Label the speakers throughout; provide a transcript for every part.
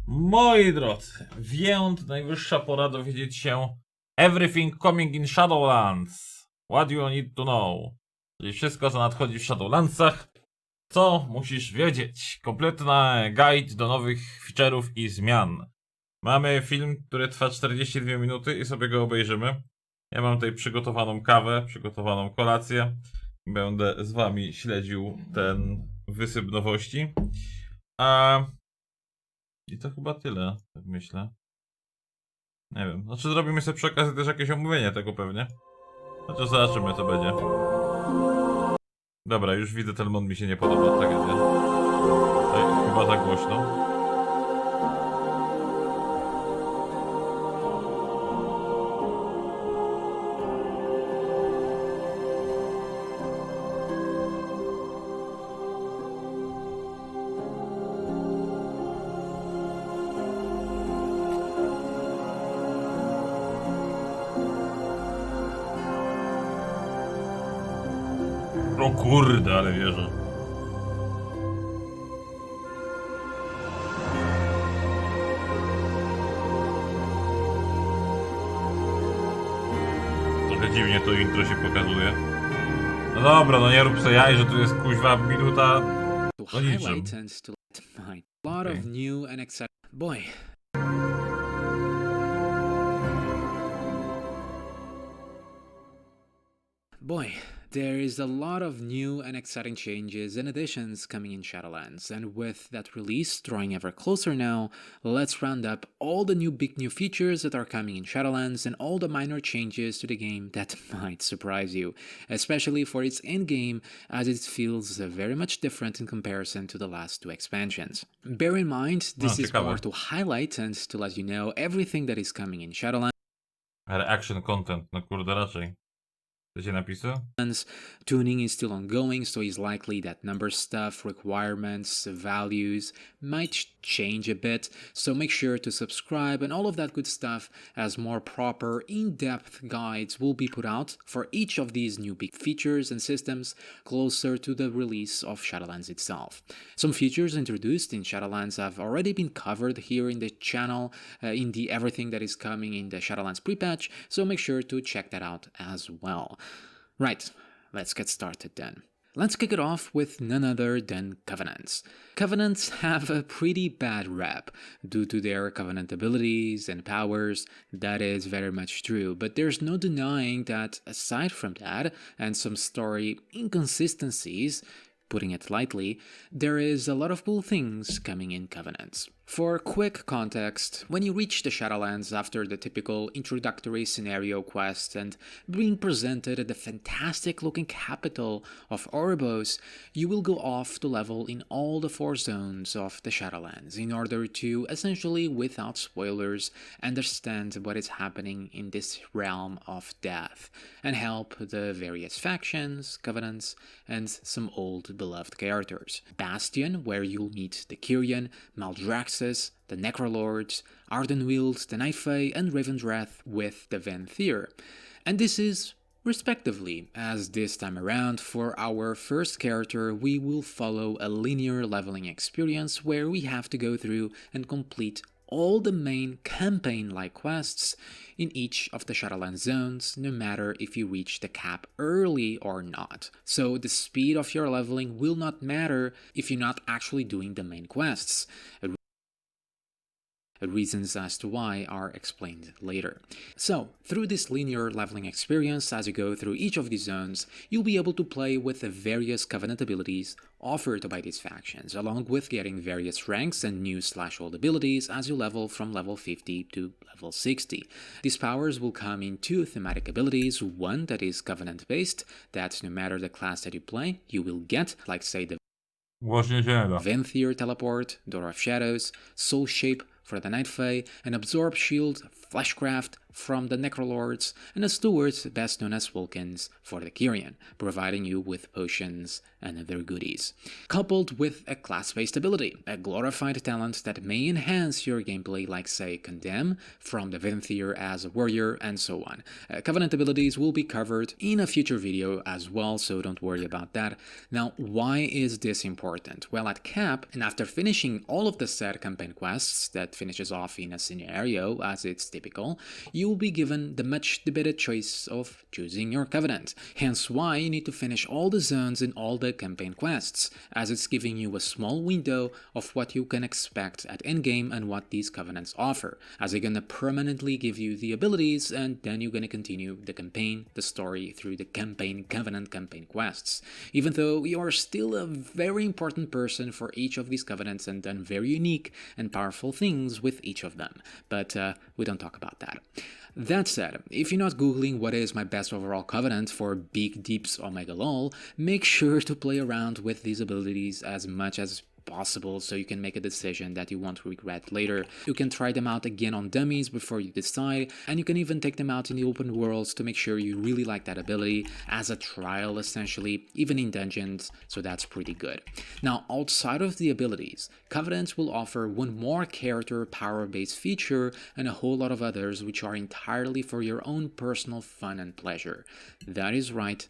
Speaker 1: Moi drodzy, więc najwyższa pora dowiedzieć się everything coming in Shadowlands. What you need to know. Czyli wszystko, co nadchodzi w Shadowlandsach, co musisz wiedzieć. Kompletny guide do nowych feature'ów i zmian. Mamy film, który trwa 42 minuty i sobie go obejrzymy. Ja mam tutaj przygotowaną kawę, przygotowaną kolację. Będę z wami śledził ten wysyp nowości. I to chyba tyle, tak myślę. Nie wiem. Znaczy zrobimy sobie przy okazji też jakieś omówienie tego pewnie. Znaczy zobaczymy co będzie. Dobra, już widzę, ten mod mi się nie podoba, tragedia. Tak, chyba za głośno. O kurde, ale wierzę. Trochę dziwnie to intro się pokazuje. No dobra, no nie rób sobie jaj, że tu jest kuźwa minuta. No niczym.
Speaker 2: Boy, there is a lot of new and exciting changes and additions coming in Shadowlands, and with that release drawing ever closer now, let's round up all the big new features that are coming in Shadowlands and all the minor changes to the game that might surprise you, especially for its endgame, as it feels very much different in comparison to the last two expansions. Bear in mind, this is more to highlight and to let you know everything that is coming in Shadowlands.
Speaker 1: Action content, no kurde raczej.
Speaker 2: Tuning is still ongoing, so it's likely that number stuff, requirements, values might change a bit, so make sure to subscribe and all of that good stuff, as more proper, in-depth guides will be put out for each of these new big features and systems closer to the release of Shadowlands itself. Some features introduced in Shadowlands have already been covered here in the channel, in the everything that is coming in the Shadowlands pre-patch, so make sure to check that out as well. Right, let's get started then. Let's kick it off with none other than Covenants. Covenants have a pretty bad rep due to their Covenant abilities and powers. That is very much true, but there's no denying that aside from that and some story inconsistencies, putting it lightly, there is a lot of cool things coming in Covenants. For quick context, when you reach the Shadowlands after the typical introductory scenario quest and being presented at the fantastic looking capital of Oribos, you will go off to level in all the 4 zones of the Shadowlands in order to, essentially without spoilers, understand what is happening in this realm of death and help the various factions, covenants, and some old beloved characters. Bastion, where you'll meet the Kyrian, Maldraxxus, the Necrolords, Ardenweald, the Night Fae, and Ravendreath with the Venthyr. And this is respectively, as this time around for our first character we will follow a linear leveling experience where we have to go through and complete all the main campaign-like quests in each of the Shadowlands zones, no matter if you reach the cap early or not. So the speed of your leveling will not matter if you're not actually doing the main quests. Reasons as to why are explained later. So, through this linear leveling experience, as you go through each of these zones, you'll be able to play with the various Covenant abilities offered by these factions, along with getting various ranks and new/old abilities as you level from level 50 to level 60. These powers will come in 2 thematic abilities, one that is Covenant-based, that no matter the class that you play, you will get, like say the Venthyr Teleport, Door of Shadows, Soul Shape for the Night Fae, and Absorb Shield, Fleshcraft from the Necrolords, and a Steward, best known as Vulcans, for the Kyrian, providing you with potions and other goodies. Coupled with a class-based ability, a glorified talent that may enhance your gameplay like say Condemn, from the Venthyr as a warrior, and so on. Covenant abilities will be covered in a future video as well, so don't worry about that. Now, why is this important? Well, at cap, and after finishing all of the set campaign quests that finishes off in a scenario as it's typical, you will be given the much debated choice of choosing your Covenant. Hence why you need to finish all the zones in all the campaign quests, as it's giving you a small window of what you can expect at endgame and what these Covenants offer, as they're gonna permanently give you the abilities, and then you're gonna continue the campaign, the story, through the Covenant campaign quests. Even though you are still a very important person for each of these Covenants and done very unique and powerful things with each of them, but we don't talk about that. That said, if you're not googling what is my best overall Covenant for Big Deeps Omega LOL, make sure to play around with these abilities as much as possible so you can make a decision that you won't regret later. You can try them out again on dummies before you decide, and you can even take them out in the open worlds to make sure you really like that ability as a trial essentially, even in dungeons, so that's pretty good. Now, outside of the abilities, Covenants will offer one more character power-based feature and a whole lot of others which are entirely for your own personal fun and pleasure. That is right,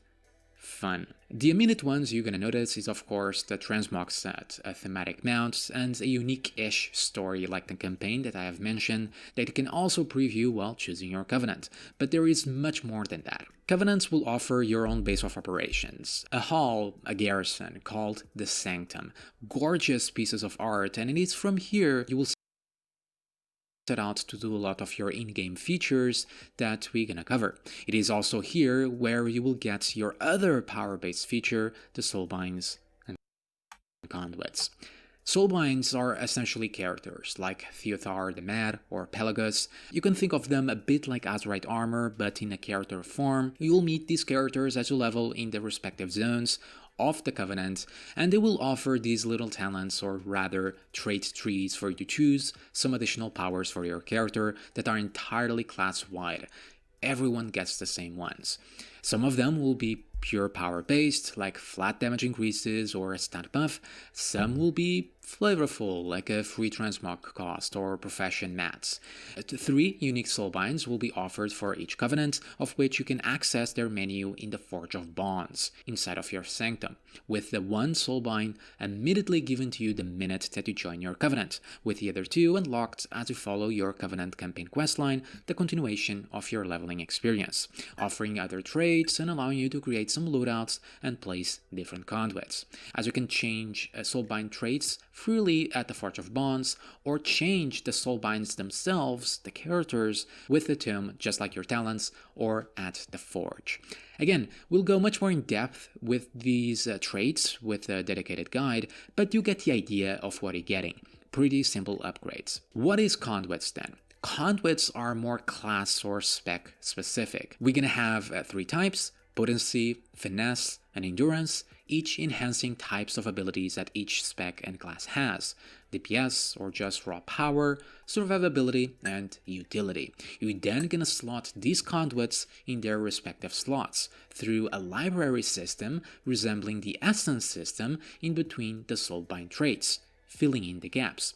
Speaker 2: fun. The immediate ones you're gonna notice is of course the transmog set, a thematic mount, and a unique-ish story like the campaign that I have mentioned that you can also preview while choosing your Covenant. But there is much more than that. Covenants will offer your own base of operations, a hall, a garrison called the Sanctum, gorgeous pieces of art, and it is from here you will set out to do a lot of your in-game features that we're gonna cover. It is also here where you will get your other power-based feature, the Soulbinds Conduits. Soulbinds are essentially characters like Theothar the Mad or Pelagus. You can think of them a bit like Azurite armor, but in a character form. You'll meet these characters as you level in the respective zones of the Covenant, and they will offer these little talents, or rather trait trees, for you to choose some additional powers for your character that are entirely class-wide. Everyone gets the same ones. Some of them will be pure power based, like flat damage increases or a stat buff. Some will be flavorful, like a free transmog cost or profession mats. 3 unique soulbinds will be offered for each Covenant, of which you can access their menu in the Forge of Bonds inside of your Sanctum, with the 1 soulbind immediately given to you the minute that you join your Covenant, with the other 2 unlocked as you follow your Covenant campaign questline, the continuation of your leveling experience, offering other traits and allowing you to create some loadouts and place different conduits, as you can change soulbind traits freely at the Forge of Bonds, or change the soulbinds themselves, the characters, with the tomb, just like your talents, or at the Forge. Again, we'll go much more in depth with these traits with a dedicated guide, but you get the idea of what you're getting. Pretty simple upgrades. What is conduits then? Conduits are more class or spec specific. We're gonna have 3 types: potency, finesse, and endurance, each enhancing types of abilities that each spec and class has: DPS, or just raw power, survivability, and utility. You're then gonna slot these conduits in their respective slots through a library system resembling the essence system in between the soulbind traits, filling in the gaps.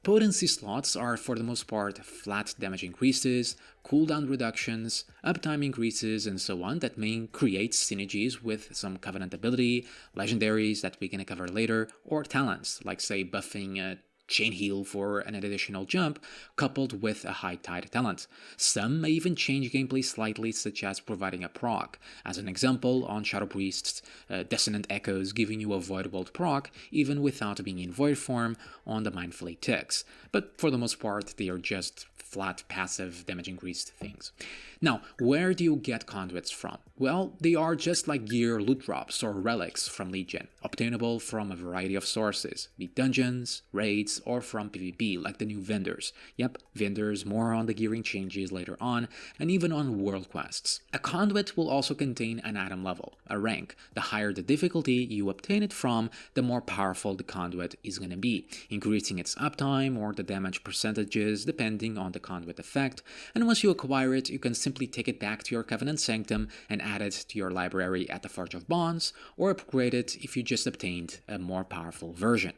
Speaker 2: Potency slots are for the most part flat damage increases, cooldown reductions, uptime increases, and so on that may create synergies with some Covenant ability, legendaries that we're gonna cover later, or talents, like say buffing a chain heal for an additional jump, coupled with a high tide talent. Some may even change gameplay slightly, such as providing a proc. As an example, on Shadow Priests, Dissonant Echoes giving you a Void Bolt proc, even without being in Void form on the Mindflay ticks. But for the most part, they are just flat passive damage increased things. Now, where do you get conduits from? Well, they are just like gear loot drops or relics from Legion, obtainable from a variety of sources, be it dungeons, raids, or from PvP, like the new vendors. Yep, vendors, more on the gearing changes later on, and even on world quests. A conduit will also contain an item level, a rank. The higher the difficulty you obtain it from, the more powerful the conduit is gonna be, increasing its uptime or the damage percentages depending on the conduit effect, and once you acquire it, you can simply take it back to your Covenant Sanctum and add it to your library at the Forge of Bonds, or upgrade it if you just obtained a more powerful version.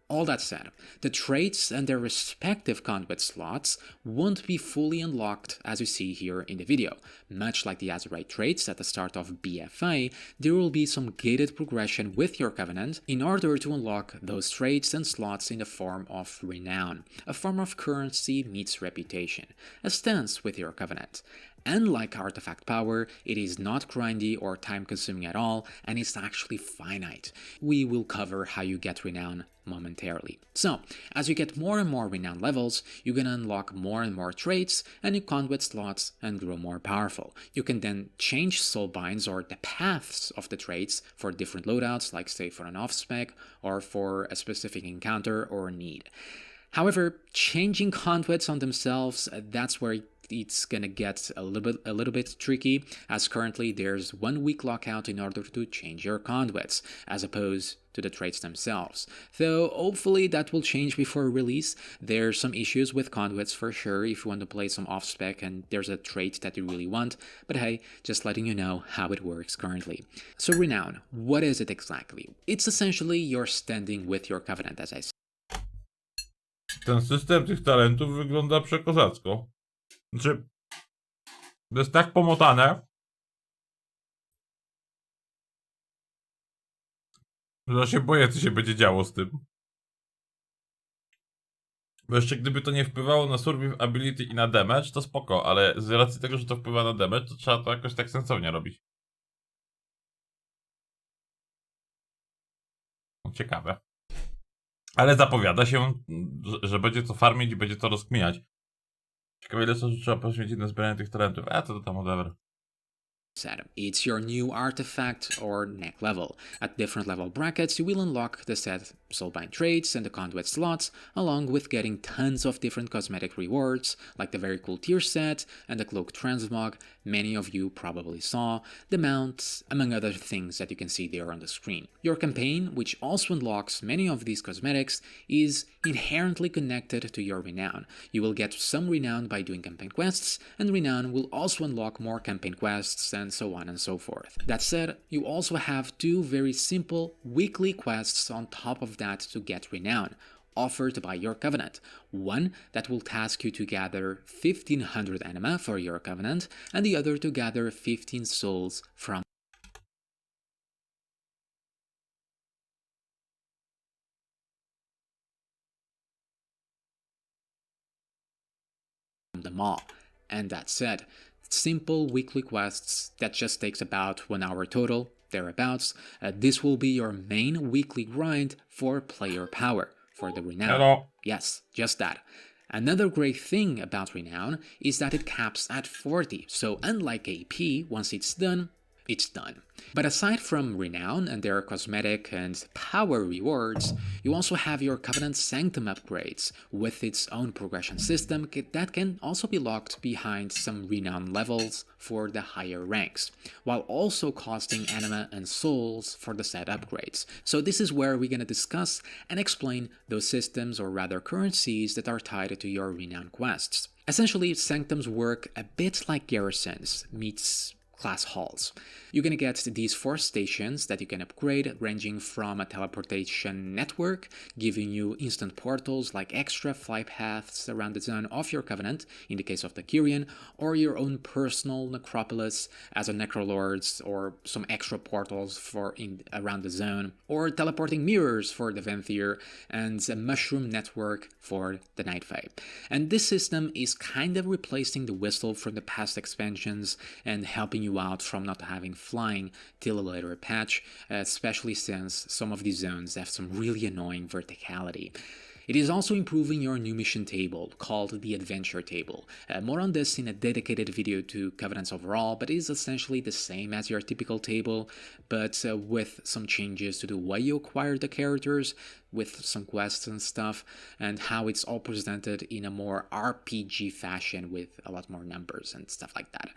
Speaker 2: All that said, the traits and their respective conduit slots won't be fully unlocked as you see here in the video. Much like the Azurite traits at the start of BFA, there will be some gated progression with your Covenant in order to unlock those traits and slots in the form of Renown, a form of currency meets reputation, a stance with your Covenant. Unlike Artifact Power, it is not grindy or time-consuming at all, and it's actually finite. We will cover how you get Renown momentarily. So, as you get more and more Renown levels, you're gonna unlock more and more traits and new conduit slots and grow more powerful. You can then change Soulbinds or the paths of the traits for different loadouts, like say for an off-spec or for a specific encounter or need. However, changing conduits on themselves, that's where it's gonna get a little bit tricky, as currently there's 1 week lockout in order to change your conduits, as opposed to the traits themselves. Though hopefully that will change before release. There's some issues with conduits for sure if you want to play some off-spec and there's a trait that you really want, but hey, just letting you know how it works currently. So Renown, what is it exactly? It's essentially your standing with your Covenant, as I said.
Speaker 1: Ten system tych talentów wygląda przekozacko. Znaczy, to jest tak pomotane, że się boję, co się będzie działo z tym. Bo jeszcze gdyby to nie wpływało na survive ability i na damage, to spoko, ale z racji tego, że to wpływa na damage, to trzeba to jakoś tak sensownie robić. No, ciekawe. Ale zapowiada się, że będzie to farmić i będzie to rozkminiać. Ciekawe, ile czasu trzeba poświęcić na zbieranie tych talentów. A to tam whatever.
Speaker 2: It's your new artifact or neck level. At different level brackets, you will unlock the set Soulbind traits and the conduit slots, along with getting tons of different cosmetic rewards, like the very cool tier set and the cloak transmog many of you probably saw, the mount, among other things that you can see there on the screen. Your campaign, which also unlocks many of these cosmetics, is inherently connected to your Renown. You will get some Renown by doing campaign quests, and Renown will also unlock more campaign quests and so on and so forth. That said, you also have 2 very simple weekly quests on top of that to get Renown, offered by your Covenant. One that will task you to gather 1500 anima for your Covenant, and the other to gather 15 souls from them all. And that said, simple weekly quests that just takes about 1 hour total, thereabouts. This will be your main weekly grind for player power, for the Renown.
Speaker 1: Hello.
Speaker 2: Yes, just that. Another great thing about Renown is that it caps at 40, so unlike AP, once it's done, it's done. But aside from Renown and their cosmetic and power rewards, you also have your Covenant Sanctum upgrades with its own progression system that can also be locked behind some Renown levels for the higher ranks, while also costing anima and souls for the set upgrades. So this is where we're gonna discuss and explain those systems, or rather currencies, that are tied to your Renown quests. Essentially, Sanctums work a bit like garrisons meets class halls. You're gonna get these 4 stations that you can upgrade, ranging from a teleportation network, giving you instant portals like extra fly paths around the zone of your Covenant, in the case of the Kyrian, or your own personal necropolis as a Necrolords, or some extra portals for around the zone, or teleporting mirrors for the Venthyr, and a mushroom network for the Night Fae. And this system is kind of replacing the whistle from the past expansions and helping you out from not having flying till a later patch, especially since some of these zones have some really annoying verticality. It is also improving your new mission table, called the Adventure Table. More on this in a dedicated video to Covenants overall, but it is essentially the same as your typical table, but with some changes to the way you acquire the characters, with some quests and stuff, and how it's all presented in a more RPG fashion with a lot more numbers and stuff like that.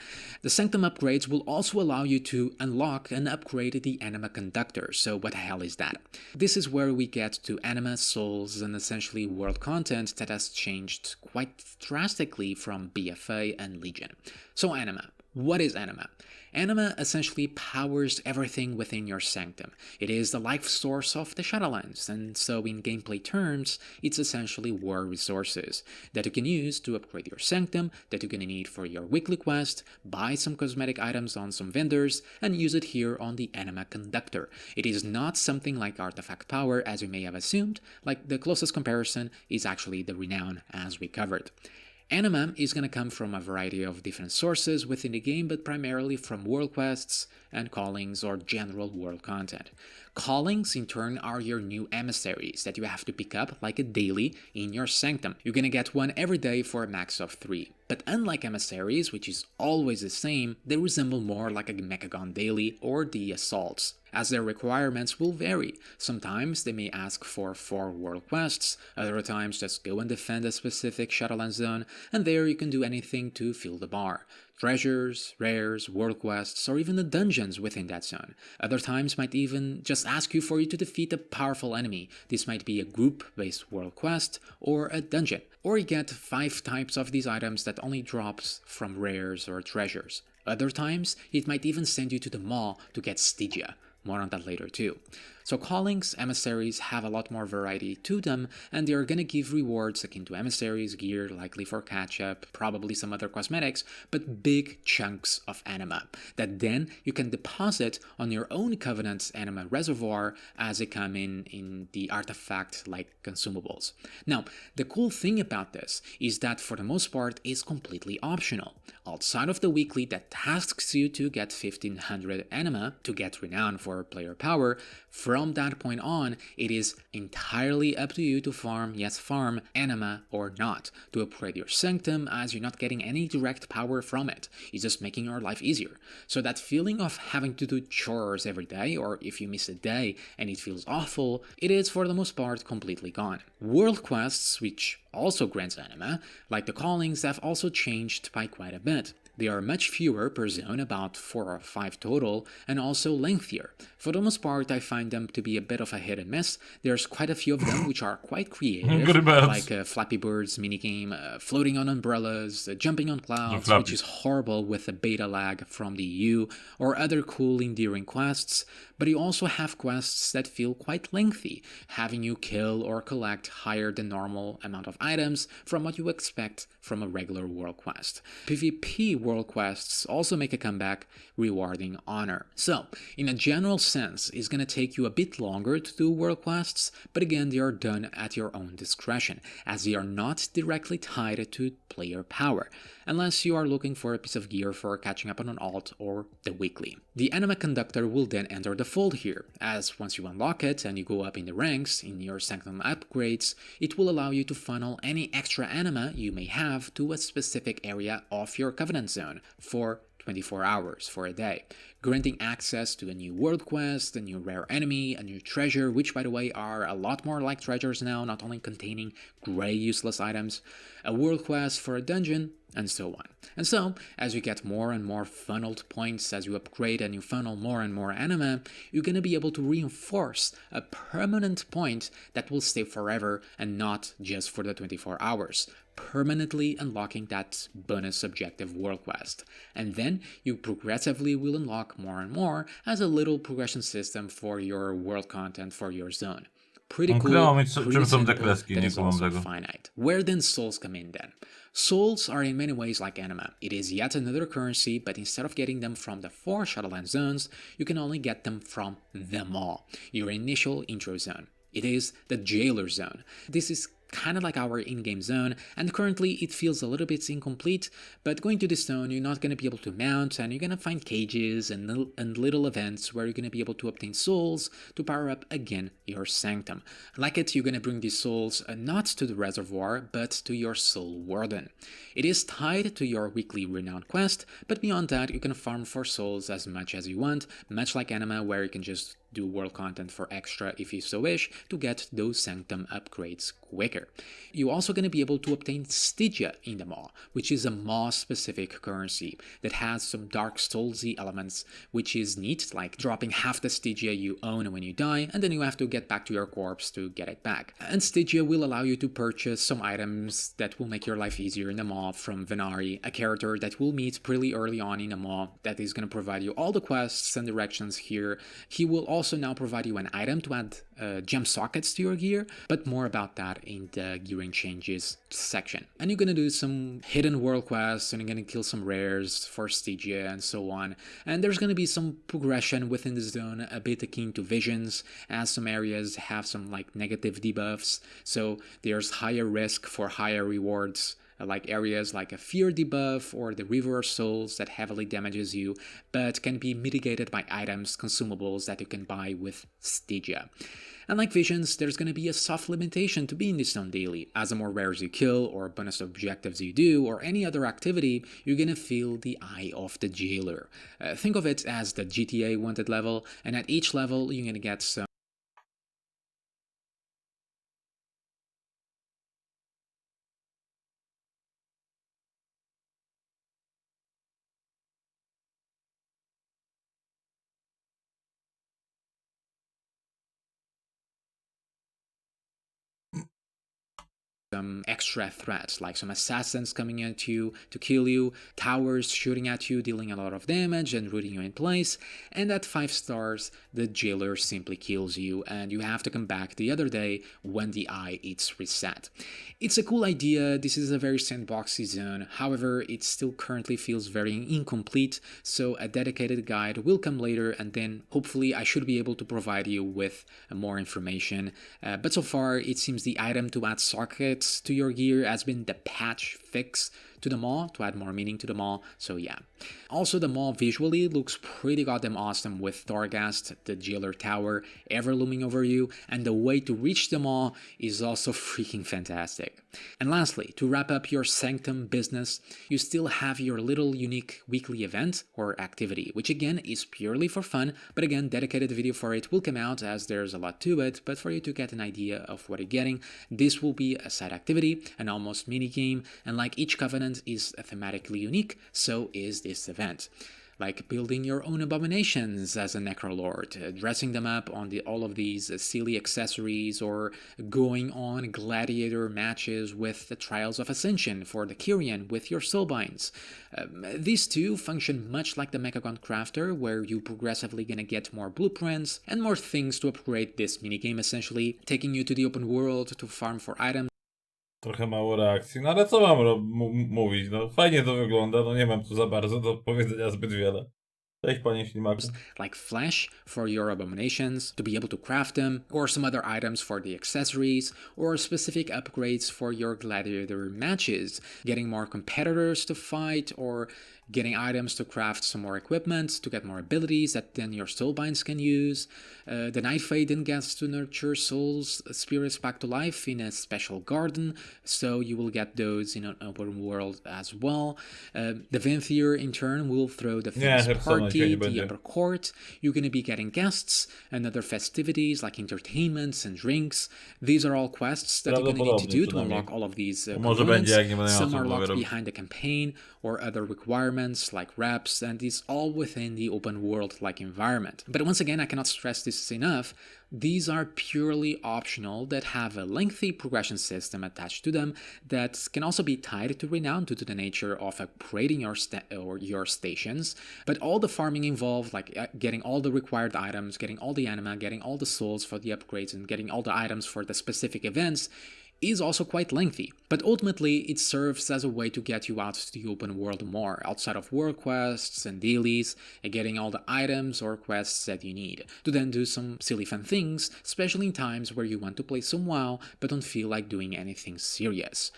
Speaker 2: The Sanctum upgrades will also allow you to unlock and upgrade the Anima Conductor. So what the hell is that? This is where we get to Anima, Souls, and essentially world content that has changed quite drastically from BFA and Legion. So Anima. What is Anima? Anima essentially powers everything within your Sanctum. It is the life source of the Shadowlands, and so in gameplay terms, it's essentially war resources that you can use to upgrade your Sanctum, that you're gonna need for your weekly quest, buy some cosmetic items on some vendors, and use it here on the Anima Conductor. It is not something like artifact power as you may have assumed, like the closest comparison is actually the Renown as we covered. Anima is going to come from a variety of different sources within the game, but primarily from world quests and callings or general world content. Callings, in turn, are your new emissaries that you have to pick up like a daily in your Sanctum. You're going to get one every day for a max of 3. But unlike emissaries, which is always the same, they resemble more like a Mechagon daily or the assaults, as their requirements will vary. Sometimes they may ask for 4 world quests, other times just go and defend a specific Shadowlands zone, and there you can do anything to fill the bar. Treasures, rares, world quests, or even the dungeons within that zone. Other times might even just ask you for you to defeat a powerful enemy. This might be a group-based world quest or a dungeon. Or you get 5 types of these items that only drops from rares or treasures. Other times, it might even send you to the mall to get Stygia. More on that later too. So callings, emissaries have a lot more variety to them, and they are going to give rewards akin to emissaries, gear, likely for catch-up, probably some other cosmetics, but big chunks of anima that then you can deposit on your own Covenant's anima reservoir as they come in the artifact-like consumables. Now, the cool thing about this is that for the most part is completely optional. Outside of the weekly that tasks you to get 1500 anima to get Renown for player power, from that point on, it is entirely up to you to farm anima or not, to upgrade your Sanctum, as you're not getting any direct power from it. It's just making your life easier. So that feeling of having to do chores every day, or if you miss a day and it feels awful, it is for the most part completely gone. World quests, which also grants anima, like the callings, have also changed by quite a bit. They are much fewer per zone, about 4 or 5 total, and also lengthier. For the most part, I find them to be a bit of a hit and miss. There's quite a few of them which are quite creative, like Flappy Birds minigame, floating on umbrellas, jumping on clouds, which is horrible with the beta lag from the EU, or other cool endearing quests. But you also have quests that feel quite lengthy, having you kill or collect higher than normal amount of items from what you expect from a regular world quest. PvP world quests also make a comeback, rewarding honor. So, in a general sense, it's going to take you a bit longer to do world quests, but again, they are done at your own discretion, as they are not directly tied to player power, unless you are looking for a piece of gear for catching up on an alt or the weekly. The Anima Conductor will then enter the fold here, as once you unlock it and you go up in the ranks in your Sanctum upgrades, it will allow you to funnel any extra anima you may have to a specific area of your Covenant zone for 24 hours for a day, granting access to a new world quest, a new rare enemy, a new treasure, which by the way are a lot more like treasures now, not only containing grey useless items, a world quest for a dungeon, and so on. And so, as you get more and more funneled points, as you upgrade and you funnel more and more anima, you're going to be able to reinforce a permanent point that will stay forever and not just for the 24 hours, permanently unlocking that bonus objective world quest. And then you progressively will unlock more and more as a little progression system for your world content for your zone. Pretty cool, pretty simple, that is also finite. Where then souls come in then? Souls are in many ways like anima. It is yet another currency, but instead of getting them from the 4 Shadowlands zones, you can only get them from them all, your initial intro zone. It is the Jailer zone. This is kind of like our in-game zone, and currently it feels a little bit incomplete, but going to this zone you're not going to be able to mount, and you're going to find cages and little events where you're going to be able to obtain souls to power up again your Sanctum. Like it, you're going to bring these souls not to the reservoir, but to your Soul Warden. It is tied to your weekly Renown quest, but beyond that you can farm for souls as much as you want, much like anima, where you can just do world content for extra if you so wish to get those Sanctum upgrades quicker. You're also going to be able to obtain Stygia in the Maw, which is a Maw-specific currency that has some Dark Soulsy elements, which is neat, like dropping half the Stygia you own when you die, and then you have to get back to your corpse to get it back. And Stygia will allow you to purchase some items that will make your life easier in the Maw from Venari, a character that we'll meet pretty early on in the Maw that is going to provide you all the quests and directions here. He will also now provide you an item to add gem sockets to your gear, but more about that in the gearing changes section. And you're gonna do some hidden world quests, and you're gonna kill some rares for Stygia and so on. And there's gonna be some progression within the zone, a bit akin to visions, as some areas have some like negative debuffs, so there's higher risk for higher rewards, like areas like a fear debuff or the River of Souls that heavily damages you, but can be mitigated by items, consumables that you can buy with Stygia. And like visions, there's going to be a soft limitation to being this zone daily. As the more rares you kill, or bonus objectives you do, or any other activity, you're going to feel the eye of the jailer. Think of it as the GTA wanted level, and at each level you're going to get some extra threats, like some assassins coming at you to kill you, towers shooting at you, dealing a lot of damage and rooting you in place, and at 5 stars, the jailer simply kills you and you have to come back the other day when the eye is reset. It's a cool idea, this is a very sandboxy zone, however, it still currently feels very incomplete, so a dedicated guide will come later, and then hopefully I should be able to provide you with more information. But so far, it seems the item to add sockets to your gear has been the patch fix to the Maw, to add more meaning to the Maw, so yeah. Also, the Maw visually looks pretty goddamn awesome with Torghast, the jailer tower, ever looming over you, and the way to reach the Maw is also freaking fantastic. And lastly, to wrap up your Sanctum business, you still have your little unique weekly event or activity, which again is purely for fun, but again, dedicated video for it will come out as there's a lot to it, but for you to get an idea of what you're getting, this will be a side activity, an almost mini game, and like each covenant is thematically unique, so is this event. Like building your own abominations as a Necrolord, dressing them up on all of these silly accessories, or going on gladiator matches with the Trials of Ascension for the Kyrian with your Soulbinds. These two function much like the Mechagon Crafter, where you progressively gonna get more blueprints and more things to upgrade this minigame, essentially taking you to the open world to farm for items.
Speaker 1: Trochę mało reakcji, no ale co mam mówić, no fajnie to wygląda, no nie mam tu za bardzo do powiedzenia zbyt wiele. Cześć panie ślimaku.
Speaker 2: Like flesh for your abominations, to be able to craft them, or some other items for the accessories, or specific upgrades for your gladiator matches, getting more competitors to fight, or getting items to craft some more equipment, to get more abilities that then your Soulbinds can use. The Night Faden gets to nurture souls, spirits back to life in a special garden, so you will get those in an open world as well. The Vinthier in turn will throw the famous party, the upper court. You're going to be getting guests and other festivities like entertainments and drinks. These are all quests that you're going to need to do to unlock all of these components. Some are locked behind the campaign or other requirements like reps, and it's all within the open world-like environment. But once again, I cannot stress this enough, these are purely optional that have a lengthy progression system attached to them that can also be tied to Renown due to the nature of upgrading your stations. But all the farming involved, like getting all the required items, getting all the anima, getting all the souls for the upgrades, and getting all the items for the specific events, is also quite lengthy, but ultimately it serves as a way to get you out to the open world more, outside of world quests and dailies, and getting all the items or quests that you need, to then do some silly fun things, especially in times where you want to play some WoW but don't feel like doing anything serious.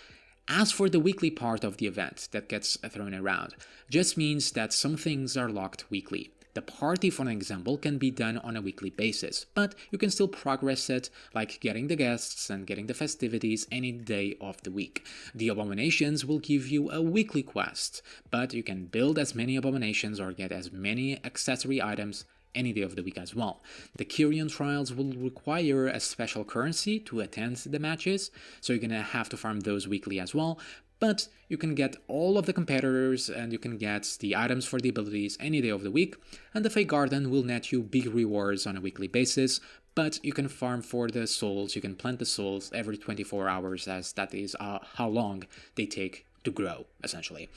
Speaker 2: As for the weekly part of the event that gets thrown around, just means that some things are locked weekly. The party, for an example, can be done on a weekly basis, but you can still progress it, like getting the guests and getting the festivities any day of the week. The abominations will give you a weekly quest, but you can build as many abominations or get as many accessory items any day of the week as well. The Kyrian trials will require a special currency to attend the matches, so you're gonna have to farm those weekly as well. But you can get all of the competitors and you can get the items for the abilities any day of the week, and the Fake Garden will net you big rewards on a weekly basis, but you can farm for the souls, you can plant the souls every 24 hours, as that is how long they take to grow, essentially.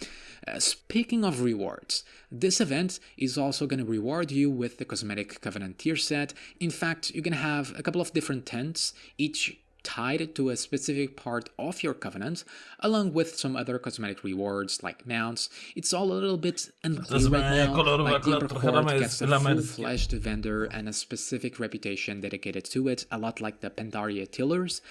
Speaker 2: Speaking of rewards, this event is also going to reward you with the Cosmetic Covenant tier set. In fact, you're going to have a couple of different tents, each tied to a specific part of your covenant, along with some other cosmetic rewards like mounts. It's all a little bit unclear right now. Like the Upper Court gets a full-fledged vendor and a specific reputation dedicated to it, a lot like the Pandaria Tillers.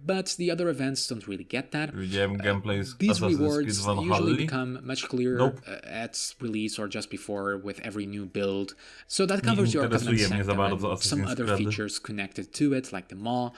Speaker 2: But the other events don't really get that. These rewards usually become much clearer at release or just before with every new build. So that covers your Covenant Sanctum and some other features connected to it, like the Maw.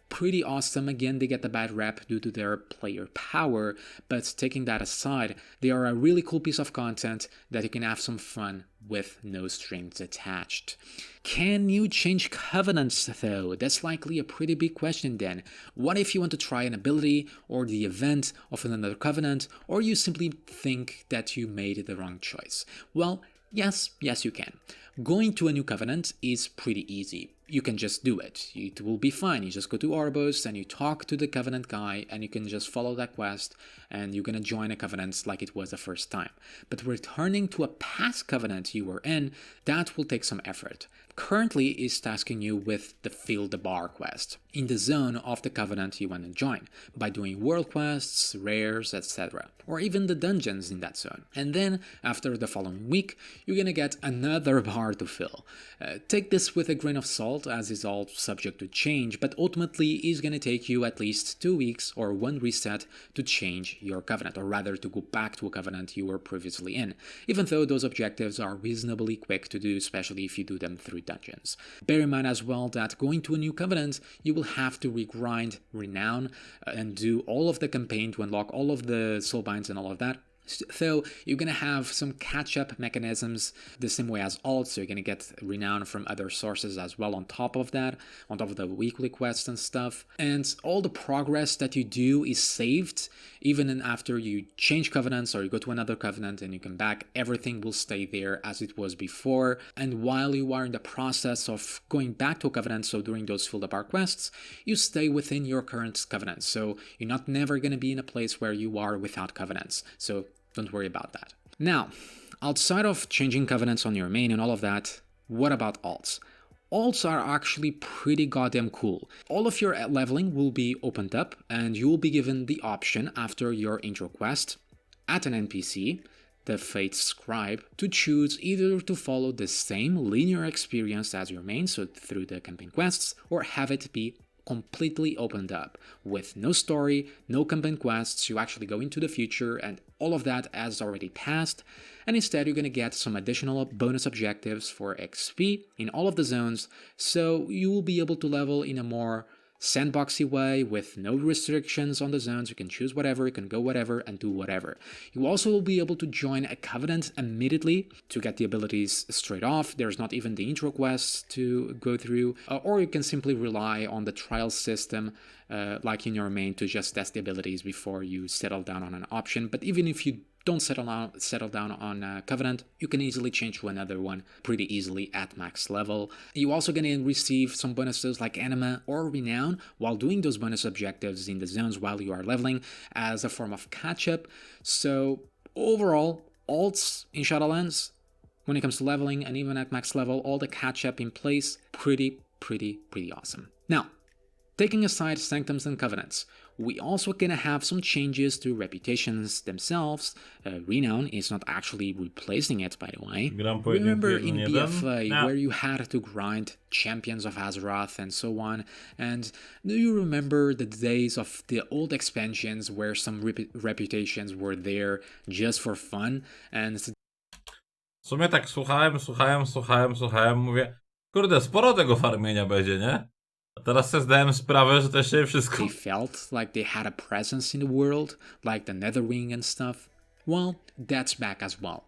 Speaker 2: Pretty awesome. Again, they get the bad rep due to their player power, but taking that aside, they are a really cool piece of content that you can have some fun with no strings attached. Can you change covenants though? That's likely a pretty big question then. What if you want to try an ability or the event of another covenant, or you simply think that you made the wrong choice? Well, yes you can. Going to a new covenant is pretty easy. You can just do it. It will be fine. You just go to Orbos and you talk to the covenant guy and you can just follow that quest and you're gonna join a covenant like it was the first time. But returning to a past covenant you were in, that will take some effort. Currently is tasking you with the Fill the Bar quest in the zone of the covenant you want to join by doing world quests, rares, etc. or even the dungeons in that zone. And then after the following week you're gonna get another bar to fill. Take this with a grain of salt as is all subject to change, but ultimately is gonna take you at least 2 weeks or one reset to change your covenant, or rather to go back to a covenant you were previously in, even though those objectives are reasonably quick to do, especially if you do them through dungeons. Bear in mind as well that going to a new covenant, you will have to regrind Renown and do all of the campaign to unlock all of the Soulbinds and all of that. So you're going to have some catch-up mechanisms the same way as alt, so you're going to get Renown from other sources as well on top of that, on top of the weekly quests and stuff. And all the progress that you do is saved, even after you change covenants or you go to another covenant and you come back, everything will stay there as it was before. And while you are in the process of going back to a covenant, so during those Fill the Bar quests, you stay within your current covenant. So you're not never going to be in a place where you are without covenants. So don't worry about that. Now, outside of changing covenants on your main and all of that, what about alts? Alts are actually pretty goddamn cool. All of your leveling will be opened up and you will be given the option after your intro quest at an NPC, the Fate Scribe, to choose either to follow the same linear experience as your main, so through the campaign quests, or have it be completely opened up with no story, no campaign quests. You actually go into the future and all of that has already passed, and instead you're going to get some additional bonus objectives for XP in all of the zones, so you will be able to level in a more sandboxy way with no restrictions on the zones. You can choose whatever, you can go whatever and do whatever. You also will be able to join a covenant immediately to get the abilities straight off. There's not even the intro quests to go through, or you can simply rely on the trial system like in your main to just test the abilities before you settle down on an option. But even if you don't settle down on a covenant, you can easily change to another one pretty easily at max level. You're also going to receive some bonuses like Anima or Renown while doing those bonus objectives in the zones while you are leveling as a form of catch-up. So overall, alts in Shadowlands, when it comes to leveling and even at max level, all the catch-up in place, pretty awesome. Now, taking aside Sanctums and Covenants, we also gonna have some changes to reputations themselves. Renown is not actually replacing it, by the way. Remember in BFA where you had to grind Champions of Azeroth and so on? And do you remember the days of the old expansions where some reputations were there just for fun? And
Speaker 1: w sumie tak słuchałem, mówię, kurde, sporo tego farmienia będzie, nie? A teraz sobie zdałem sprawę, że to jeszcze nie wszystko.
Speaker 2: They felt like they had a presence in the world, like the Netherwing and stuff. Well, that's back as well.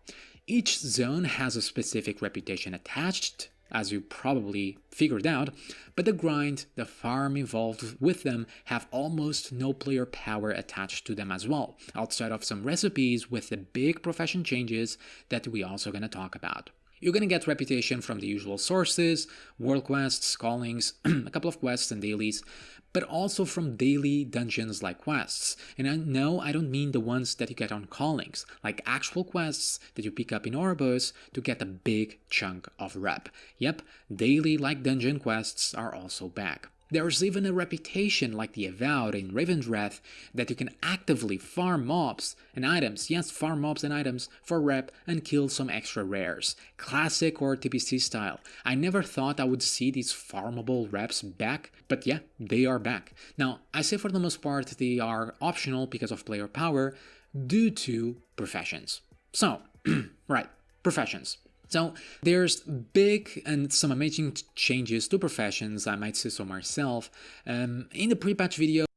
Speaker 2: Each zone has a specific reputation attached, as you probably figured out, but the grind, the farm involved with them have almost no player power attached to them as well, outside of some recipes with the big profession changes that we also gonna talk about. You're gonna get reputation from the usual sources, world quests, callings, a couple of quests and dailies, but also from daily dungeons like quests. And I don't mean the ones that you get on callings, like actual quests that you pick up in Orbos to get a big chunk of rep. Yep, daily like dungeon quests are also back. There's even a reputation like the Avowed in Ravendreath that you can actively farm mobs and items, yes, farm mobs and items for rep and kill some extra rares. Classic or TPC style. I never thought I would see these farmable reps back, but yeah, they are back. Now, I say for the most part they are optional because of player power due to professions. So, right, professions. So there's big and some amazing changes to professions, I might say so myself. In the pre-patch video,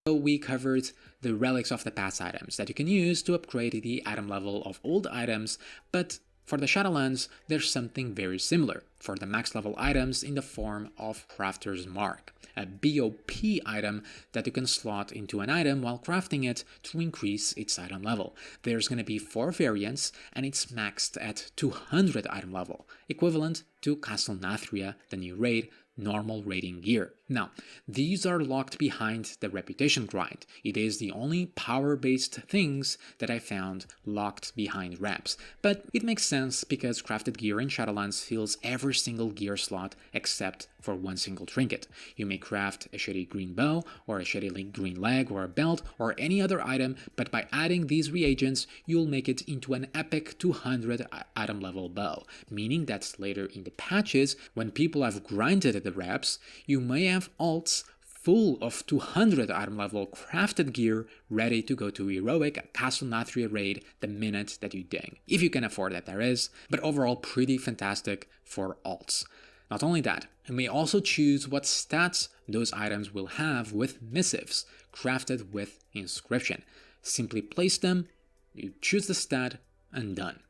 Speaker 2: we covered the relics of the past items that you can use to upgrade the item level of old items, but for the Shadowlands, there's something very similar for the max level items in the form of Crafter's Mark, a BOP item that you can slot into an item while crafting it to increase its item level. There's going to be 4 variants and it's maxed at 200 item level, equivalent to Castle Nathria, the new raid, normal raiding gear. Now, these are locked behind the reputation grind. It is the only power-based things that I found locked behind reps. But it makes sense because crafted gear in Shadowlands fills every single gear slot except for one single trinket. You may craft a shady green bow, or a shady green leg, or a belt, or any other item, but by adding these reagents, you'll make it into an epic 200 item level bow, meaning that later in the patches, when people have grinded the reps, you may have alts full of 200 item level crafted gear ready to go to heroic Castle Nathria raid the minute that you ding. If you can afford that, there is, but overall pretty fantastic for alts. Not only that, you may also choose what stats those items will have with missives, crafted with inscription. Simply place them, you choose the stat, and done.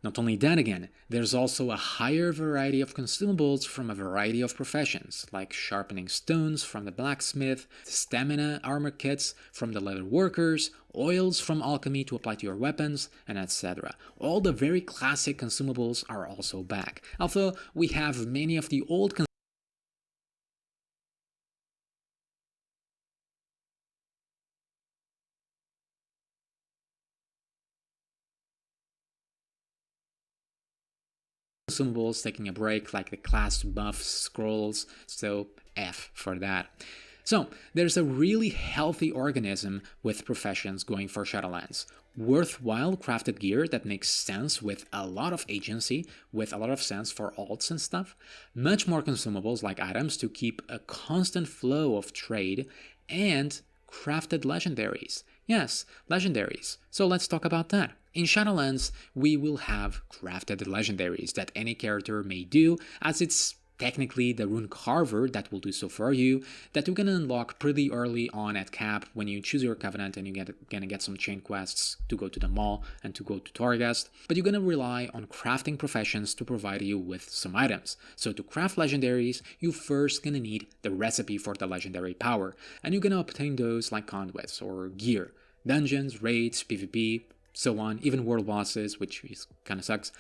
Speaker 2: Not only that again, there's also a higher variety of consumables from a variety of professions, like sharpening stones from the blacksmith, stamina armor kits from the leather workers, oils from alchemy to apply to your weapons, and etc. All the very classic consumables are also back, although we have many of the old consumables taking a break, like the class buff scrolls, so F for that. So there's a really healthy organism with professions going for Shadowlands. Worthwhile crafted gear that makes sense with a lot of agency, with a lot of sense for alts and stuff. Much more consumables like items to keep a constant flow of trade, and crafted legendaries. Yes, legendaries. So let's talk about that. In Shadowlands, we will have crafted legendaries that any character may do, as it's technically the rune carver that will do so for you, that you can unlock pretty early on at cap when you choose your covenant and you're gonna get some chain quests to go to the mall and to go to Torghast, but you're gonna rely on crafting professions to provide you with some items. So to craft legendaries, you first gonna need the recipe for the legendary power, and you're gonna obtain those like conduits or gear, dungeons, raids, PvP, so on, even world bosses, which kinda sucks.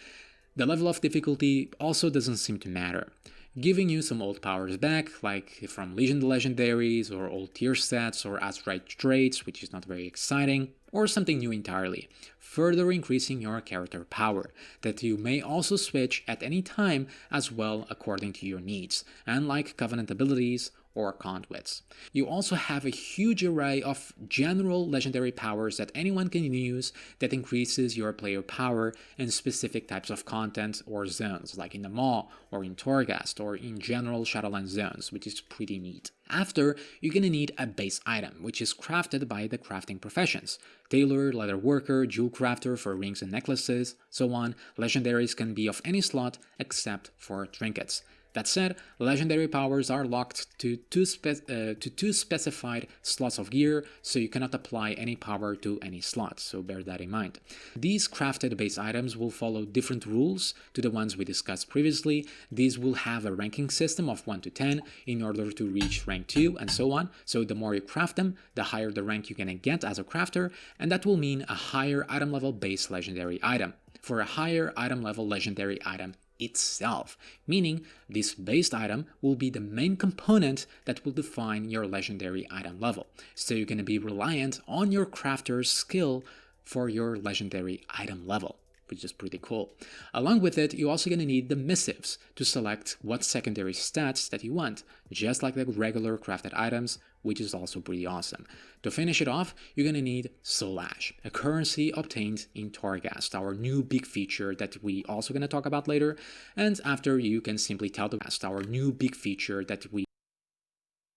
Speaker 2: The level of difficulty also doesn't seem to matter, giving you some old powers back, like from Legion Legendaries, or old tier sets, or Azurite traits, which is not very exciting, or something new entirely, further increasing your character power, that you may also switch at any time as well according to your needs, unlike Covenant abilities or conduits. You also have a huge array of general legendary powers that anyone can use that increases your player power in specific types of content or zones, like in the mall, or in Torghast, or in general Shadowlands zones, which is pretty neat. After, you're gonna need a base item, which is crafted by the crafting professions. Tailor, leather worker, jewel crafter for rings and necklaces, so on. Legendaries can be of any slot except for trinkets. That said, legendary powers are locked to two specified slots of gear, so you cannot apply any power to any slot, so bear that in mind. These crafted base items will follow different rules to the ones we discussed previously. These will have a ranking system of 1 to 10 in order to reach rank 2 and so on, so the more you craft them, the higher the rank you're gonna get as a crafter, and that will mean a higher item level base legendary item. For a higher item level legendary item itself, meaning this base item will be the main component that will define your legendary item level. So you're going to be reliant on your crafter's skill for your legendary item level, which is pretty cool. Along with it, you're also going to need the missives to select what secondary stats that you want, just like the regular crafted items, which is also pretty awesome. To finish it off, you're going to need Soul Ash, a currency obtained in Torghast, our new big feature that we also going to talk about later. And after, you can simply tell the our new big feature that we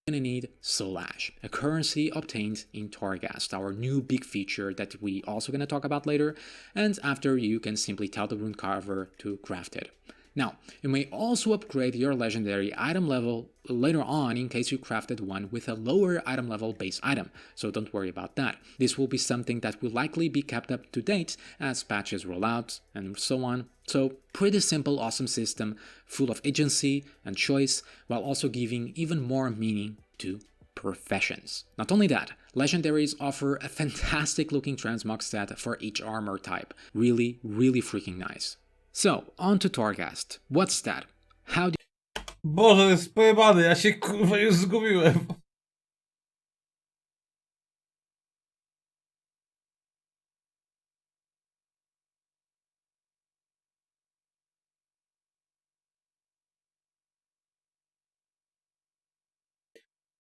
Speaker 2: going to need Soul Ash, a currency obtained in Torghast, our new big feature that we also going to talk about later. And after, you can simply tell the rune carver to craft it. Now, you may also upgrade your legendary item level later on in case you crafted one with a lower item level base item, so don't worry about that. This will be something that will likely be kept up to date as patches roll out and so on. So, pretty simple, awesome system, full of agency and choice, while also giving even more meaning to professions. Not only that, Legendaries offer a fantastic looking transmog stat for each armor type. Really, really freaking nice. So, on to Torghast. What's that? How do
Speaker 1: Boże, to jest pojebany, ja się kurwa już zgubiłem.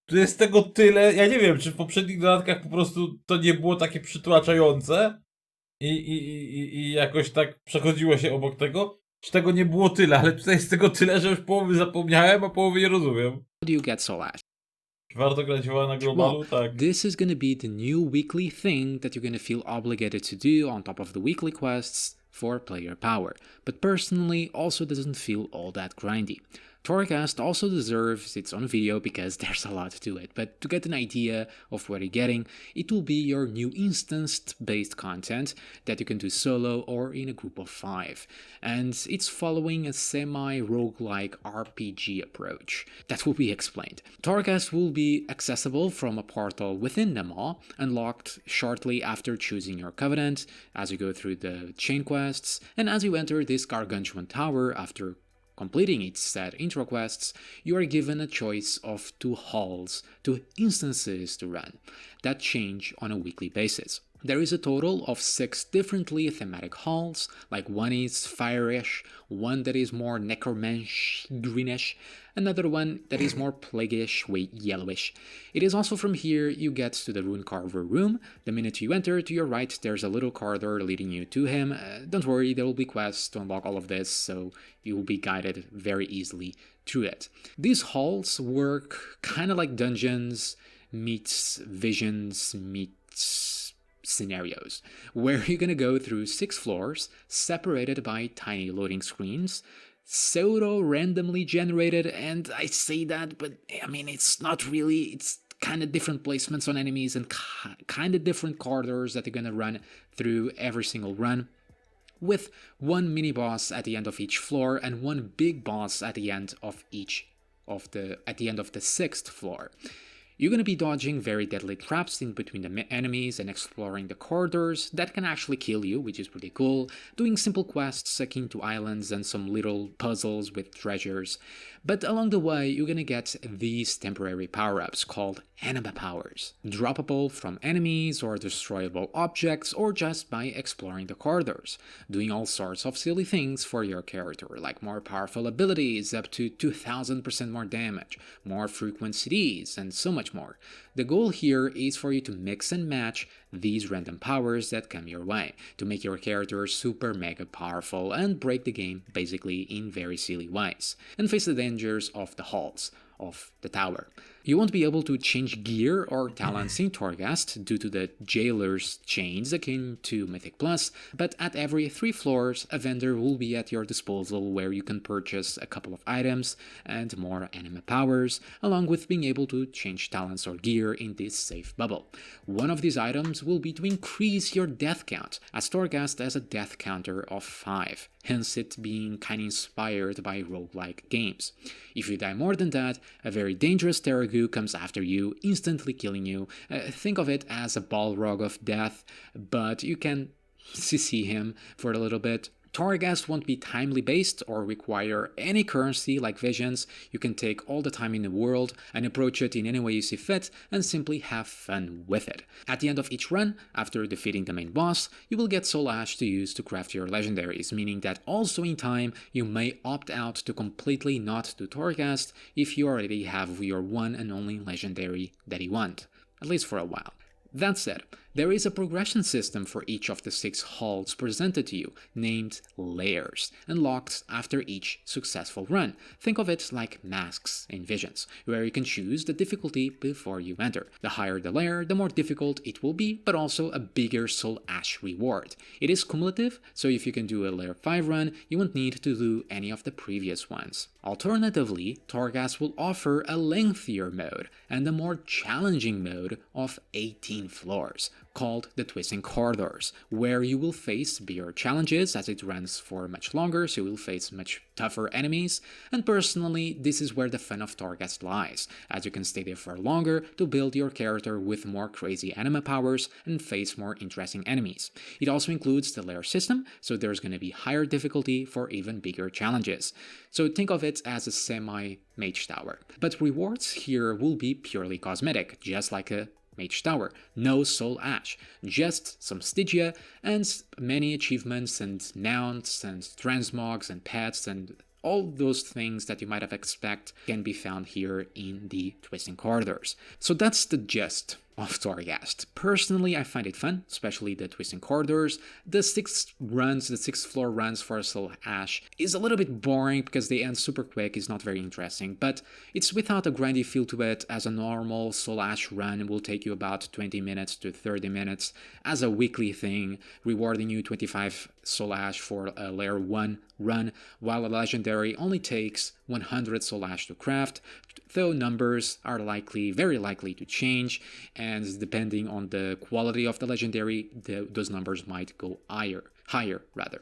Speaker 1: Tu jest tego tyle, ja nie wiem, czy w poprzednich dodatkach po prostu to nie było takie przytłaczające i jakoś tak przechodziło się obok tego, czy tego nie było tyle, ale tutaj jest tego tyle, że już połowy zapomniałem, a połowy nie rozumiem.
Speaker 2: you get Soul Ash?
Speaker 1: Warto grać na globalu? Tak.
Speaker 2: This is gonna be the new weekly thing that you're gonna feel obligated to do on top of the weekly quests for player power, but personally also doesn't feel all that grindy. Torghast also deserves its own video because there's a lot to it, but to get an idea of what you're getting, it will be your new instanced-based content that you can do solo or in a group of 5, and it's following a semi-roguelike RPG approach that will be explained. Torghast will be accessible from a portal within the mall, unlocked shortly after choosing your covenant, as you go through the chain quests, and as you enter this gargantuan tower after completing its set intro quests, you are given a choice of 2 halls, 2 instances to run, that change on a weekly basis. There is a total of 6 differently thematic halls, like one is fire-ish, one that is more necromancy greenish, another one that is more plagueish, yellowish. It is also from here you get to the rune carver room. The minute you enter, to your right there's a little corridor leading you to him. Don't worry, there will be quests to unlock all of this, so you will be guided very easily through it. These halls work kind of like dungeons meets visions meets scenarios, where you're gonna go through 6 floors separated by tiny loading screens, pseudo randomly generated, and I say that, but I mean it's not really, it's kind of different placements on enemies and kind of different corridors that you're gonna run through every single run, with one mini boss at the end of each floor and one big boss at the end of the 6th floor. You're going to be dodging very deadly traps in between the enemies and exploring the corridors that can actually kill you, which is pretty cool, doing simple quests akin to islands and some little puzzles with treasures. But along the way, you're going to get these temporary power-ups called anima powers, droppable from enemies or destroyable objects or just by exploring the corridors, doing all sorts of silly things for your character, like more powerful abilities, up to 2000% more damage, more frequent CDs, and so much more. The goal here is for you to mix and match these random powers that come your way, to make your character super mega powerful and break the game basically in very silly ways, and face the dangers of the halls. of the tower. You won't be able to change gear or talents in Torghast due to the Jailer's chains akin to Mythic Plus, but at every 3 floors, a vendor will be at your disposal where you can purchase a couple of items and more anima powers, along with being able to change talents or gear in this safe bubble. One of these items will be to increase your death count, as Torghast has a death counter of 5, hence it being kinda inspired by roguelike games. If you die more than that, a very dangerous Terragu comes after you, instantly killing you. Think of it as a Balrog of death, but you can CC him for a little bit. Torghast won't be timely based or require any currency like visions. You can take all the time in the world and approach it in any way you see fit and simply have fun with it. At the end of each run, after defeating the main boss, you will get Soul Ash to use to craft your legendaries, meaning that also in time you may opt out to completely not do Torghast if you already have your one and only legendary that you want, at least for a while. That said, there is a progression system for each of the 6 halls presented to you, named layers, unlocked after each successful run. Think of it like masks in Visions, where you can choose the difficulty before you enter. The higher the layer, the more difficult it will be, but also a bigger Soul Ash reward. It is cumulative, so if you can do a layer 5 run, you won't need to do any of the previous ones. Alternatively, Torghast will offer a lengthier mode and a more challenging mode of 18 floors, called the Twisting Corridors, where you will face bigger challenges as it runs for much longer, so you will face much tougher enemies, and personally, this is where the fun of Torghast lies, as you can stay there for longer to build your character with more crazy anima powers and face more interesting enemies. It also includes the layer system, so there's going to be higher difficulty for even bigger challenges. So think of it as a semi-mage tower. But rewards here will be purely cosmetic, just like a Mage Tower. No Soul Ash, just some Stygia and many achievements and mounts and transmogs and pets and all those things that you might have expect can be found here in the Twisting Corridors. So that's the gist of Torghast. Personally, I find it fun, especially the Twisting Corridors. The 6 floor runs for Soul Ash is a little bit boring because they end super quick, it's not very interesting, but it's without a grindy feel to it, as a normal Soul Ash run will take you about 20 minutes to 30 minutes as a weekly thing, rewarding you 25 Soul Ash for a layer 1 run, while a legendary only takes 100 Soul Ash to craft, though numbers are very likely to change, and depending on the quality of the legendary, those numbers might go higher.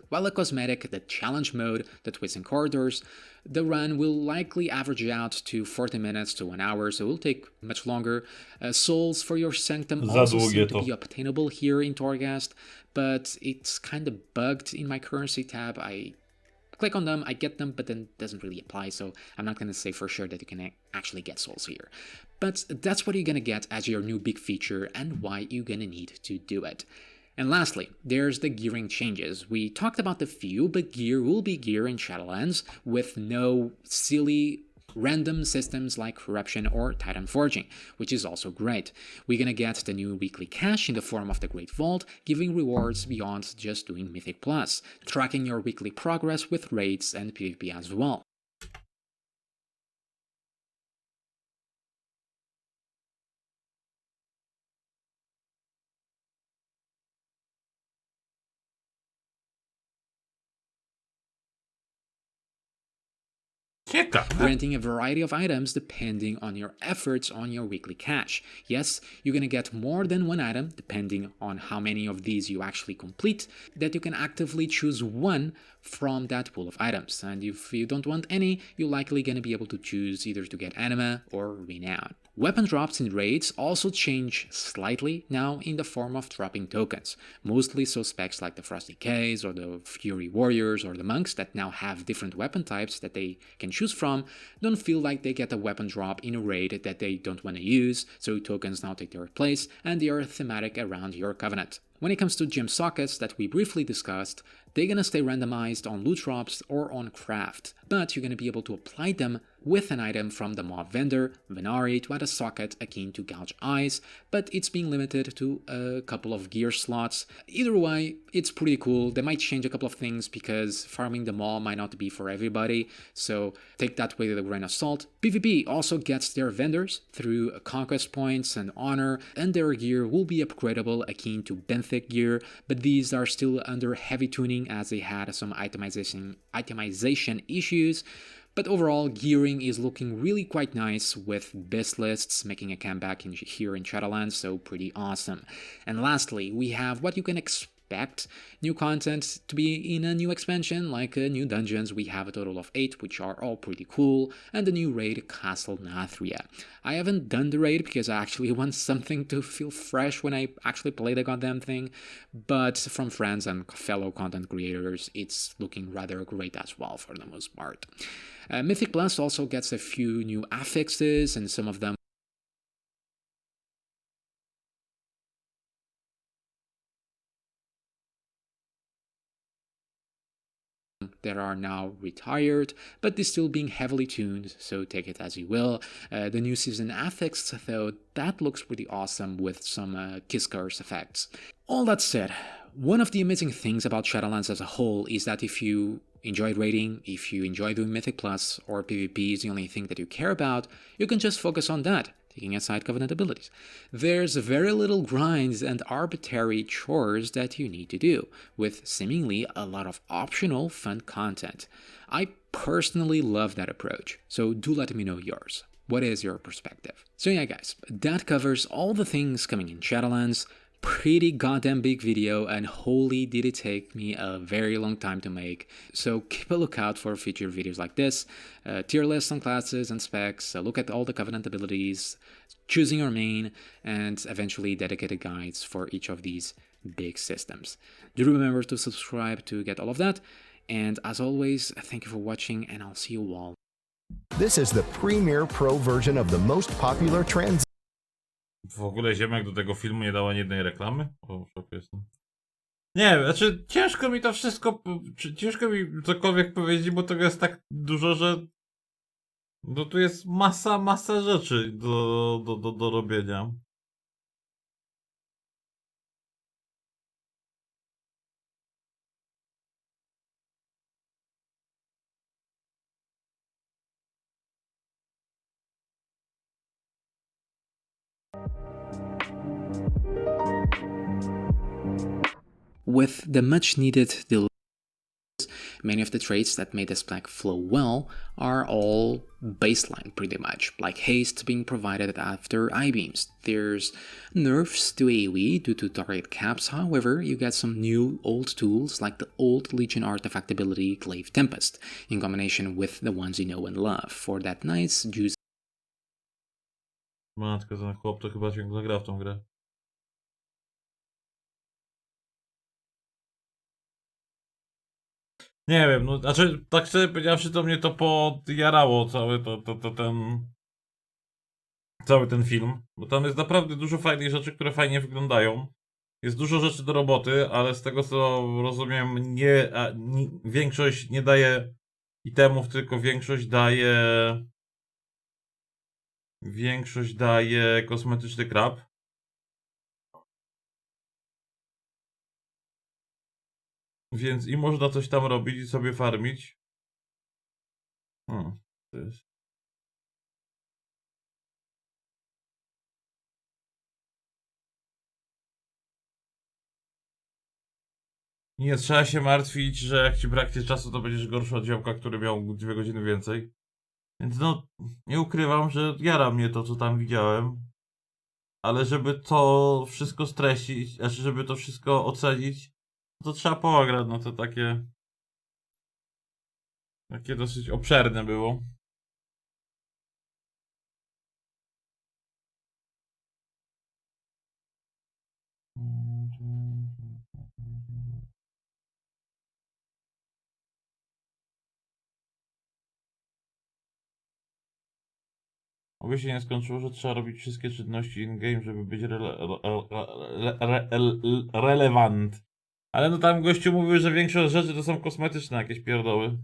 Speaker 2: While a cosmetic, the challenge mode, the Twisting Corridors, the run will likely average out to 40 minutes to 1 hour, so it will take much longer. Souls for your Sanctum also seem to be obtainable here in Torghast, but it's kind of bugged in my currency tab. I click on them, I get them, but then it doesn't really apply, so I'm not going to say for sure that you can actually get souls here. But that's what you're going to get as your new big feature and why you're going to need to do it. And lastly, there's the gearing changes. We talked about the few, but gear will be gear in Shadowlands with no silly random systems like Corruption or Titan Forging, which is also great. We're gonna get the new weekly cash in the form of the Great Vault, giving rewards beyond just doing Mythic Plus, tracking your weekly progress with raids and PvP as well. Granting a variety of items depending on your efforts on your weekly cash. Yes, you're gonna get more than one item depending on how many of these you actually complete, that you can actively choose one from that pool of items. And if you don't want any, you're likely gonna be able to choose either to get anima or renown. Weapon drops in raids also change slightly now in the form of dropping tokens, mostly so specs like the Frosty Caves or the Fury Warriors or the Monks that now have different weapon types that they can choose from don't feel like they get a weapon drop in a raid that they don't want to use, so tokens now take their place and they are thematic around your covenant. When it comes to gem sockets that we briefly discussed, they're gonna stay randomized on loot drops or on craft, but you're gonna be able to apply them with an item from the mob vendor, Venari, to add a socket akin to gouge eyes, but it's being limited to a couple of gear slots. Either way, it's pretty cool. They might change a couple of things because farming the mob might not be for everybody, so take that with a grain of salt. PvP also gets their vendors through conquest points and honor, and their gear will be upgradable akin to benthic gear, but these are still under heavy tuning as they had some itemization issues. But overall, gearing is looking really quite nice, with beast lists making a comeback here in Shadowlands, so pretty awesome. And lastly, we have what you can expect new content to be in a new expansion, like new dungeons. We have a total of 8, which are all pretty cool, and the new raid, Castle Nathria. I haven't done the raid because I actually want something to feel fresh when I actually play the goddamn thing, but from friends and fellow content creators, it's looking rather great as well for the most part. Mythic Plus also gets a few new affixes, and some of them that are now retired, but they're still being heavily tuned, so take it as you will. The new season affix, though, that looks pretty awesome with some Kiskars effects. All that said, one of the amazing things about Shadowlands as a whole is that if you enjoy raiding, if you enjoy doing Mythic Plus, or PvP is the only thing that you care about, you can just focus on that, taking aside Covenant abilities. There's very little grinds and arbitrary chores that you need to do, with seemingly a lot of optional fun content. I personally love that approach, so do let me know yours. What is your perspective? So yeah guys, that covers all the things coming in Shadowlands. Pretty goddamn big video, and holy did it take me a very long time to make, so keep a lookout for future videos like this, tier lists on classes and specs, look at all the Covenant abilities, choosing your main, and eventually dedicated guides for each of these big systems. Do remember to subscribe to get all of that, and as always, thank you for watching, and I'll see you all.
Speaker 3: This is the Premiere Pro version of the most popular trans.
Speaker 1: W ogóle Ziemek do tego filmu nie dała ani jednej reklamy? O, w szoku jestem. Nie wiem, znaczy ciężko mi to wszystko, ciężko mi cokolwiek powiedzieć, bo tego jest tak dużo, że no tu jest masa rzeczy do robienia.
Speaker 2: With the much needed delays, many of the traits that made this pack flow well are all baseline pretty much, like haste being provided after I-beams. There's nerfs to AoE due to target caps, however you get some new old tools like the old Legion artifact ability Glaive Tempest, in combination with the ones you know and love, for that nice juicy
Speaker 1: Matko, ten chłop to chyba ciągle gra w tą grę. Nie wiem, no znaczy tak szczerze powiedziawszy to mnie to podjarało cały ten film, bo tam jest naprawdę dużo fajnych rzeczy, które fajnie wyglądają. Jest dużo rzeczy do roboty, ale z tego co rozumiem większość nie daje itemów, tylko większość daje kosmetyczny krab. Więc i można coś tam robić i sobie farmić. To jest. Nie trzeba się martwić, że jak ci braknie czasu, to będziesz gorszy od ziomka, który miał 2 godziny więcej. Więc no, nie ukrywam, że jara mnie to, co tam widziałem. Ale żeby to wszystko streścić, znaczy żeby to wszystko ocenić, to trzeba pograć, no to takie dosyć obszerne było. Oby się nie skończyło, że trzeba robić wszystkie czynności in-game, żeby być relevant. Ale no tam gościu mówił, że większość rzeczy to są kosmetyczne jakieś pierdoły.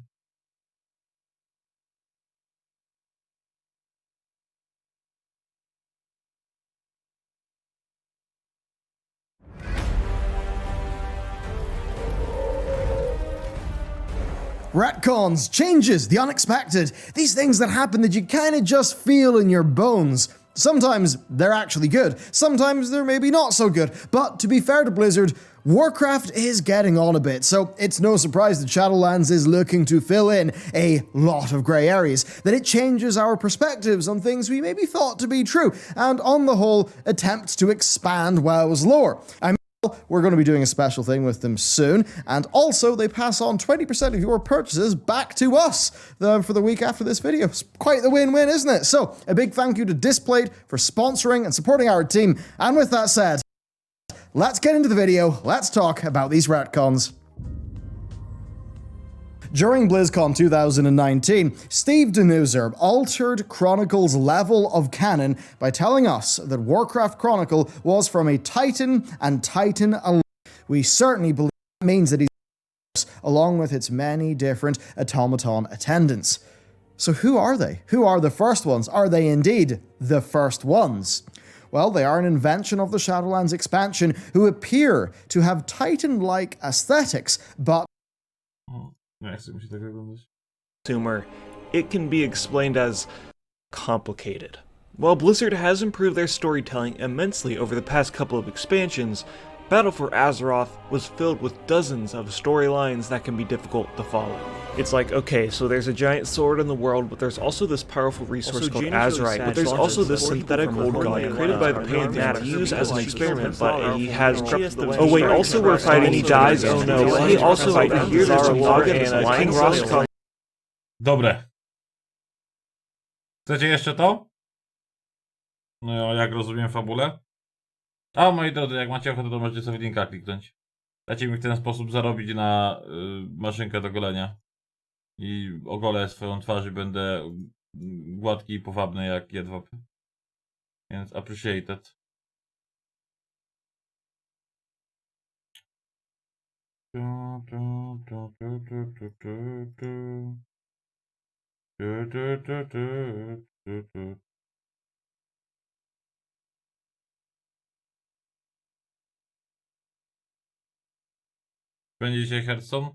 Speaker 4: Retcons, changes, the unexpected, these things that happen that you kind of just feel in your bones. Sometimes they're actually good, sometimes they're maybe not so good, but to be fair to Blizzard, Warcraft is getting on a bit, so it's no surprise that Shadowlands is looking to fill in a lot of grey areas, that it changes our perspectives on things we maybe thought to be true, and on the whole, attempts to expand WoW's lore. We're going to be doing a special thing with them soon, and also they pass on 20% of your purchases back to us for the week after this video. It's quite the win-win, isn't it? So, a big thank you to Displayed for sponsoring and supporting our team, and with that said, let's get into the video, let's talk about these retcons. During BlizzCon 2019, Steve Denuser altered Chronicle's level of canon by telling us that Warcraft Chronicle was from a Titan and Titan alone. We certainly believe that means that he's along with its many different automaton attendants. So who are they? Who are the first ones? Are they indeed the first ones? Well, they are an invention of the Shadowlands expansion who appear to have Titan-like aesthetics, but
Speaker 5: consumer, it can be explained as complicated. While Blizzard has improved their storytelling immensely over the past couple of expansions, Battle for Azeroth was filled with dozens of storylines that can be difficult to follow. It's like, okay, so there's a giant sword in the world, but there's also this powerful resource called Azerite, but there's also this synthetic old god created by the Pantheon to use as an experiment, but he has... Oh wait, also we're fighting, he dies, oh no, but hey, also fighting here, there's a Logan and a King Ross.
Speaker 1: Dobre. Chcecie jeszcze to? No jak rozumiem fabulę? A moi drodzy, jak macie ochotę, to możecie sobie linka kliknąć. Dacie mi w ten sposób zarobić na maszynkę do golenia. I ogolę swoją twarz i będę gładki i powabny jak jedwab. Więc appreciated. Będzie dzisiaj Hearthstone?